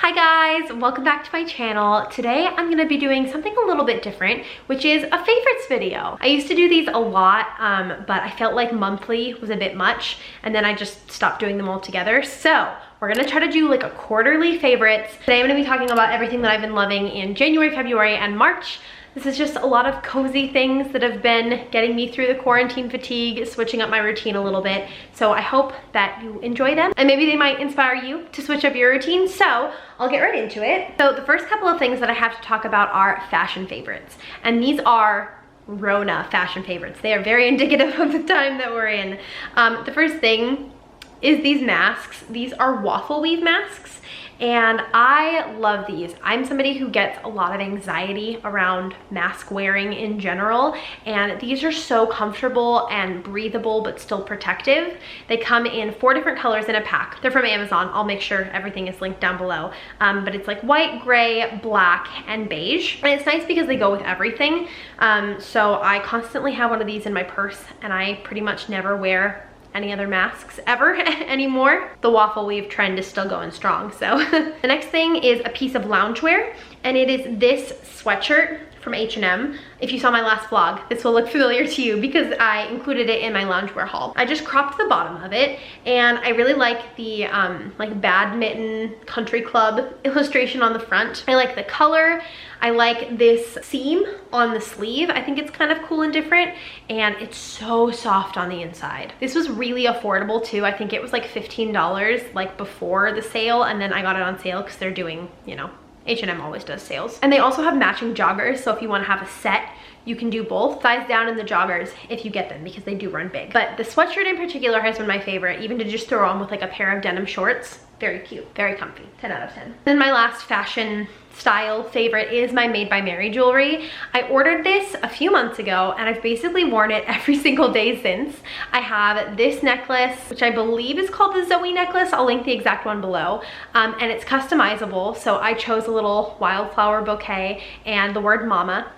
Hi guys, welcome back to my channel. Today I'm gonna be doing something a little bit different, which is a favorites video. I used to do these a lot, but I felt like monthly was a bit much, and then I just stopped doing them all together. So we're gonna try to do like a quarterly favorites. Today I'm gonna be talking about everything that I've been loving in January, February, and March. This is just a lot of cozy things that have been getting me through the quarantine fatigue, switching up my routine a little bit. So I hope that you enjoy them and maybe they might inspire you to switch up your routine. So I'll get right into it. So the first couple of things that I have to talk about are fashion favorites. And these are Rona fashion favorites. They are very indicative of the time that we're in. The first thing is these masks. These are waffle weave masks. And I love these. I'm somebody who gets a lot of anxiety around mask wearing in general, and these are so comfortable and breathable but still protective. They come in 4 different colors in a pack. They're from Amazon. I'll make sure everything is linked down below. But it's like white, gray, black, and beige. And it's nice because they go with everything. So I constantly have one of these in my purse, and I pretty much never wear any other masks ever anymore. The waffle weave trend is still going strong. So the next thing is a piece of loungewear, and it is this sweatshirt from H&M. If you saw my last vlog, this will look familiar to you because I included it in my loungewear haul. I just cropped the bottom of it, and I really like the like badminton country club illustration on the front. I like the color. I like this seam on the sleeve. I think it's kind of cool and different, and it's so soft on the inside. This was really affordable too. I think it was like $15 like before the sale, and then I got it on sale because they're doing, you know, H&M always does sales. And they also have matching joggers, so if you want to have a set, you can do both. Size down in the joggers if you get them, because they do run big. But the sweatshirt in particular has been my favorite, even to just throw on with like a pair of denim shorts. Very cute, very comfy, 10 out of 10. Then my last fashion style favorite is my Made by Mary jewelry. I ordered this a few months ago, and I've basically worn it every single day since. I have this necklace, which I believe is called the Zoe Necklace. I'll link the exact one below. And it's customizable, so I chose a little wildflower bouquet and the word mama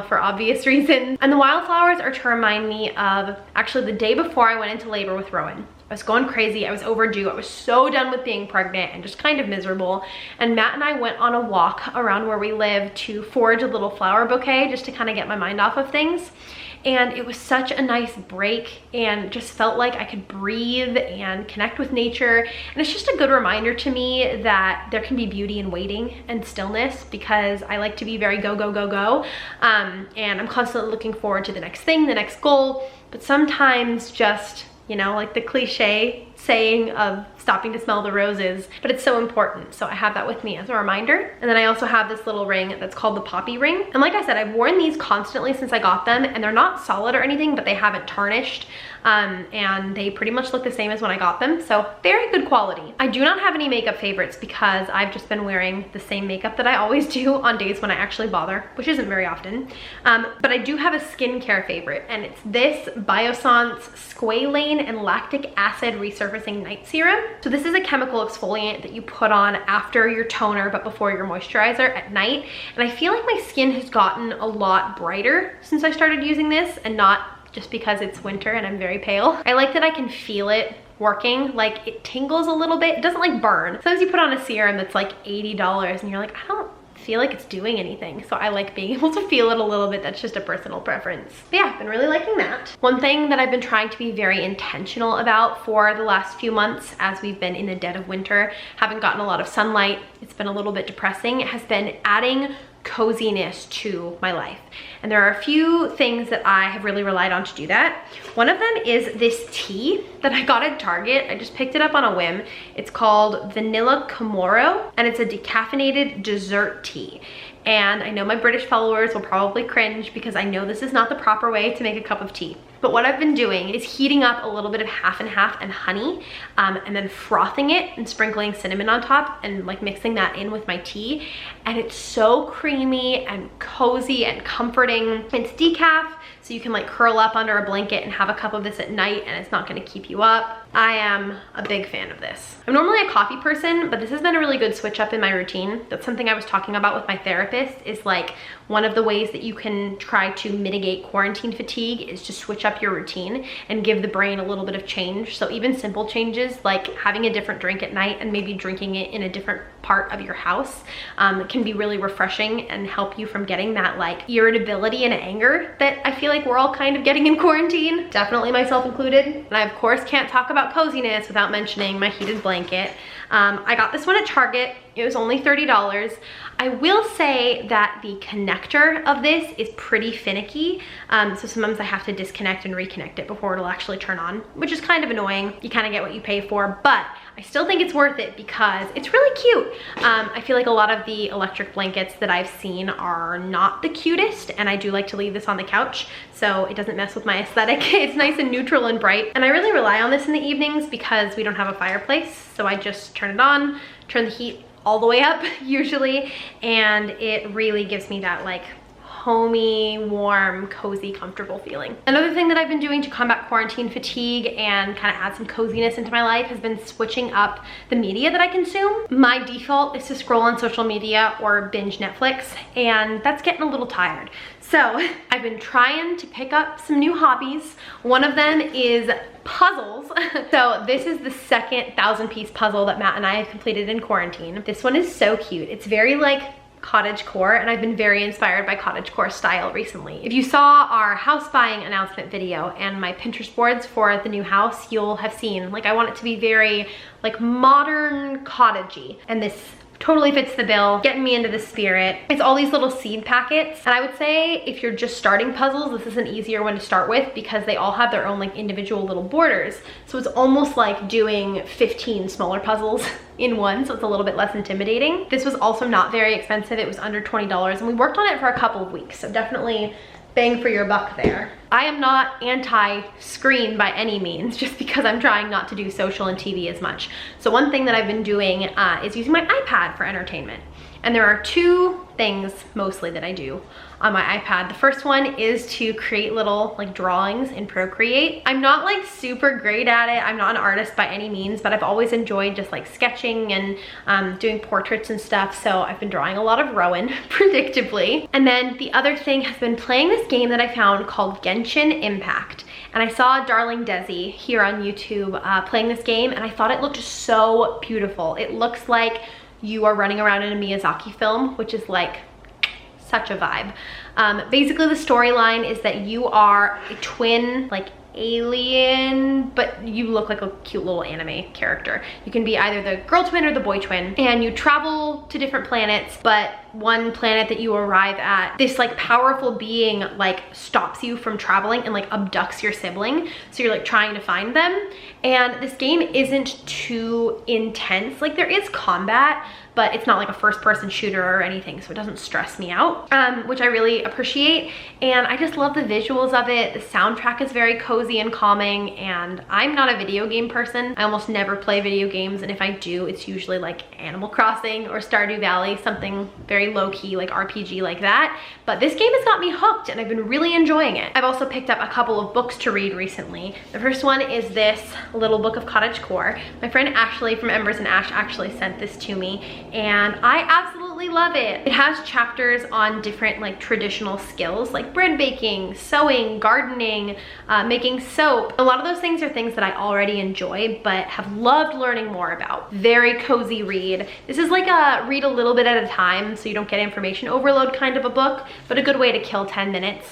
for obvious reasons. And the wildflowers are to remind me of actually the day before I went into labor with Rowan. I was going crazy, I was overdue, I was so done with being pregnant and just kind of miserable. And Matt and I went on a walk around where we live to forage a little flower bouquet just to kind of get my mind off of things. And it was such a nice break, and just felt like I could breathe and connect with nature. And it's just a good reminder to me that there can be beauty in waiting and stillness, because I like to be very go, go, go, go. And I'm constantly looking forward to the next thing, the next goal. But sometimes just, you know, like the cliche saying of stopping to smell the roses, but it's so important. So I have that with me as a reminder. And then I also have this little ring that's called the poppy ring. And like I said, I've worn these constantly since I got them, and they're not solid or anything, but they haven't tarnished. And they pretty much look the same as when I got them. So very good quality. I do not have any makeup favorites because I've just been wearing the same makeup that I always do on days when I actually bother, which isn't very often. But I do have a skincare favorite, and it's this Biosons Squalane and Lactic Acid Resurfacing Night Serum. So this is a chemical exfoliant that you put on after your toner but before your moisturizer at night. And I feel like my skin has gotten a lot brighter since I started using this, and not just because it's winter and I'm very pale. I like that I can feel it working. Like, it tingles a little bit. It doesn't like burn. Sometimes you put on a serum that's like $80 and you're like, I don't feel like it's doing anything. So I like being able to feel it a little bit. That's just a personal preference. But yeah, I've been really liking that. One thing that I've been trying to be very intentional about for the last few months, as we've been in the dead of winter, haven't gotten a lot of sunlight, it's been a little bit depressing, has been adding coziness to my life. And there are a few things that I have really relied on to do that. One of them is this tea that I got at Target. I just picked it up on a whim. It's called Vanilla Komoro, and it's a decaffeinated dessert tea. And I know my British followers will probably cringe because I know this is not the proper way to make a cup of tea. But what I've been doing is heating up a little bit of half and half and honey, and then frothing it and sprinkling cinnamon on top and like mixing that in with my tea. And it's so creamy and cozy and comforting. It's decaf, so you can like curl up under a blanket and have a cup of this at night, and it's not gonna keep you up. I am a big fan of this. I'm normally a coffee person, but this has been a really good switch up in my routine. That's something I was talking about with my therapist, is like one of the ways that you can try to mitigate quarantine fatigue is to switch up your routine and give the brain a little bit of change. So even simple changes like having a different drink at night and maybe drinking it in a different part of your house. It can be really refreshing and help you from getting that like irritability and anger that I feel like we're all kind of getting in quarantine, definitely myself included. And I of course can't talk about coziness without mentioning my heated blanket. I got this one at Target. It was only $30. I will say that the connector of this is pretty finicky. So sometimes I have to disconnect and reconnect it before it'll actually turn on, which is kind of annoying. You kind of get what you pay for, but I still think it's worth it because it's really cute. I feel like a lot of the electric blankets that I've seen are not the cutest, and I do like to leave this on the couch so it doesn't mess with my aesthetic. It's nice and neutral and bright, and I really rely on this in the evenings because we don't have a fireplace, so I just turn it on, turn the heat all the way up usually, and it really gives me that like homey, warm, cozy, comfortable feeling. Another thing that I've been doing to combat quarantine fatigue and kind of add some coziness into my life has been switching up the media that I consume. My default is to scroll on social media or binge Netflix, and that's getting a little tired. So I've been trying to pick up some new hobbies. One of them is puzzles. So this is the second 1,000-piece puzzle that Matt and I have completed in quarantine. This one is so cute. It's very like cottagecore, and I've been very inspired by cottagecore style recently. If you saw our house buying announcement video and my Pinterest boards for the new house, you'll have seen like I want it to be very like modern cottagey, and this totally fits the bill, getting me into the spirit. It's all these little seed packets, and I would say if you're just starting puzzles, this is an easier one to start with because they all have their own like individual little borders. So it's almost like doing 15 smaller puzzles in one, so it's a little bit less intimidating. This was also not very expensive. It was under $20, and we worked on it for a couple of weeks, so definitely bang for your buck there. I am not anti-screen by any means, just because I'm trying not to do social and TV as much. So one thing that I've been doing is using my iPad for entertainment. And there are two things mostly that I do on my iPad. The first one is to create little like drawings in Procreate. I'm not like super great at it. I'm not an artist by any means, but I've always enjoyed just like sketching and doing portraits and stuff. So I've been drawing a lot of Rowan, predictably. And then the other thing has been playing this game that I found called Genshin Impact. And I saw Darling Desi here on YouTube playing this game, and I thought it looked so beautiful. It looks like you are running around in a Miyazaki film, which is like such a vibe. Basically the storyline is that you are a twin like alien, but you look like a cute little anime character. You can be either the girl twin or the boy twin, and you travel to different planets, but one planet that you arrive at, this like powerful being like stops you from traveling and like abducts your sibling, so you're like trying to find them. And this game isn't too intense. Like there is combat, but it's not like a first-person shooter or anything, so it doesn't stress me out, which I really appreciate. And I just love the visuals of it. The soundtrack is very cozy and calming, and I'm not a video game person. I almost never play video games, and if I do, it's usually like Animal Crossing or Stardew Valley, something very low-key like RPG like that. But this game has got me hooked, and I've been really enjoying it. I've also picked up a couple of books to read recently. The first one is this little book of cottagecore. My friend Ashley from Embers and Ash actually sent this to me, and I absolutely love it. It has chapters on different like traditional skills like bread baking, sewing, gardening, making soap. A lot of those things are things that I already enjoy but have loved learning more about. Very cozy read. This is like a read a little bit at a time so you don't get information overload kind of a book, but a good way to kill 10 minutes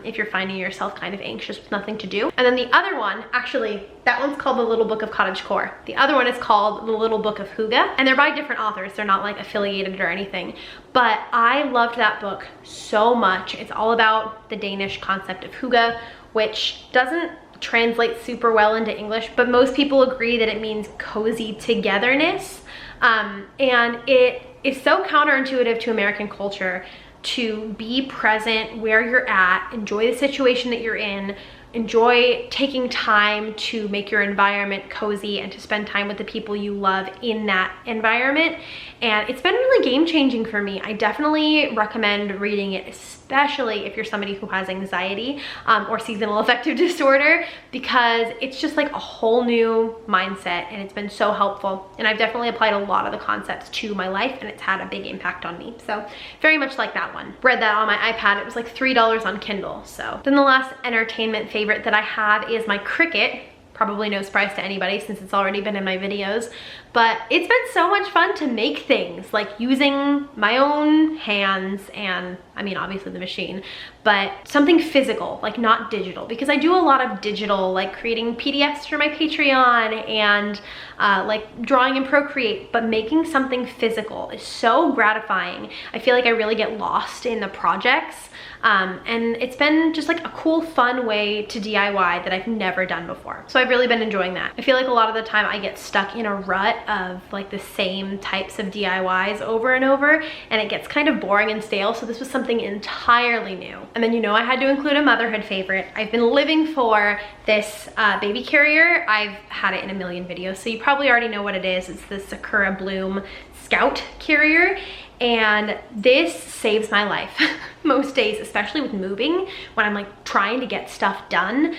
if you're finding yourself kind of anxious with nothing to do. And then the other one, actually, that one's called The Little Book of Cottagecore. The other one is called The Little Book of Hygge, and they're by different authors. They're not like affiliated or anything, but I loved that book so much. It's all about the Danish concept of hygge, which doesn't translate super well into English, but most people agree that it means cozy togetherness. And it is so counterintuitive to American culture to be present where you're at, enjoy the situation that you're in, enjoy taking time to make your environment cozy and to spend time with the people you love in that environment. And it's been really game-changing for me. I definitely recommend reading it, especially if you're somebody who has anxiety or seasonal affective disorder, because it's just like a whole new mindset, and it's been so helpful. And I've definitely applied a lot of the concepts to my life, and it's had a big impact on me. So very much like that one. Read that on my iPad. It was like $3 on Kindle. So then the last entertainment favorite that I have is my Cricut probably no surprise to anybody since it's already been in my videos, but it's been so much fun to make things, like using my own hands and, I mean, obviously the machine, but something physical, like not digital, because I do a lot of digital, like creating PDFs for my Patreon and like drawing in Procreate, but making something physical is so gratifying. I feel like I really get lost in the projects. And it's been just like a cool, fun way to DIY that I've never done before. So I've really been enjoying that. I feel like a lot of the time I get stuck in a rut of like the same types of DIYs over and over, and it gets kind of boring and stale. So this was something entirely new. And then, you know, I had to include a motherhood favorite. I've been living for this baby carrier. I've had it in a million videos, so you probably already know what it is. It's the Sakura Bloom Scout carrier. And this saves my life most days, especially with moving, when I'm like trying to get stuff done.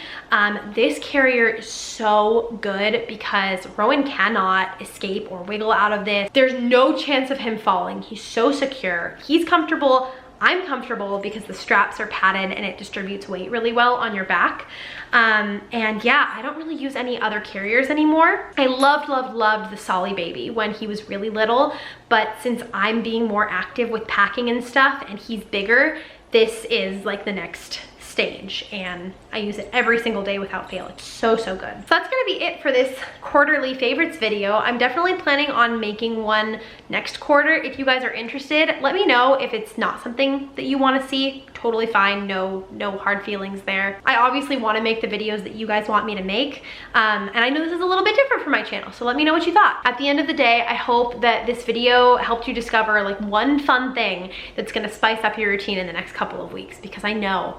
This carrier is so good because Rowan cannot escape or wiggle out of this. There's no chance of him falling. He's so secure. He's comfortable. I'm comfortable because the straps are padded and it distributes weight really well on your back. And yeah, I don't really use any other carriers anymore. I loved the Solly baby when he was really little, but since I'm being more active with packing and stuff and he's bigger, this is like the next stage, and I use it every single day without fail. It's so good. So that's gonna be it for this quarterly favorites video. I'm definitely planning on making one next quarter. If you guys are interested, let me know. If it's not something that you want to see, totally fine. No hard feelings there. I obviously want to make the videos that you guys want me to make, and I know this is a little bit different for my channel, so let me know what you thought. At the end of the day, I hope that this video helped you discover like one fun thing that's gonna spice up your routine in the next couple of weeks, because I know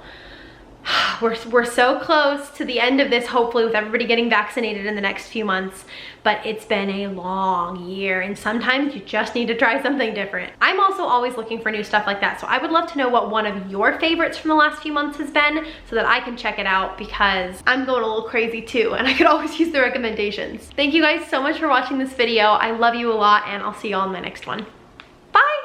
we're so close to the end of this, hopefully with everybody getting vaccinated in the next few months, but it's been a long year and sometimes you just need to try something different. I'm also always looking for new stuff like that, so I would love to know what one of your favorites from the last few months has been so that I can check it out, because I'm going a little crazy too and I could always use the recommendations. Thank you guys so much for watching this video. I love you a lot and I'll see you all in my next one.